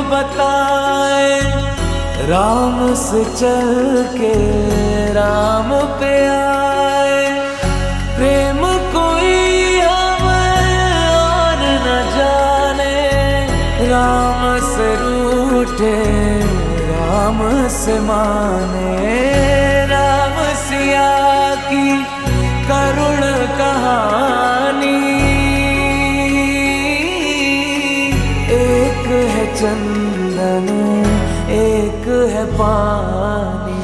बताए, राम से चल के राम पे आए। प्रेम कोई हमें और न जाने, राम से रूठे राम से माने। राम सिया की करुण कहानी, एक है चंदन एक है पानी।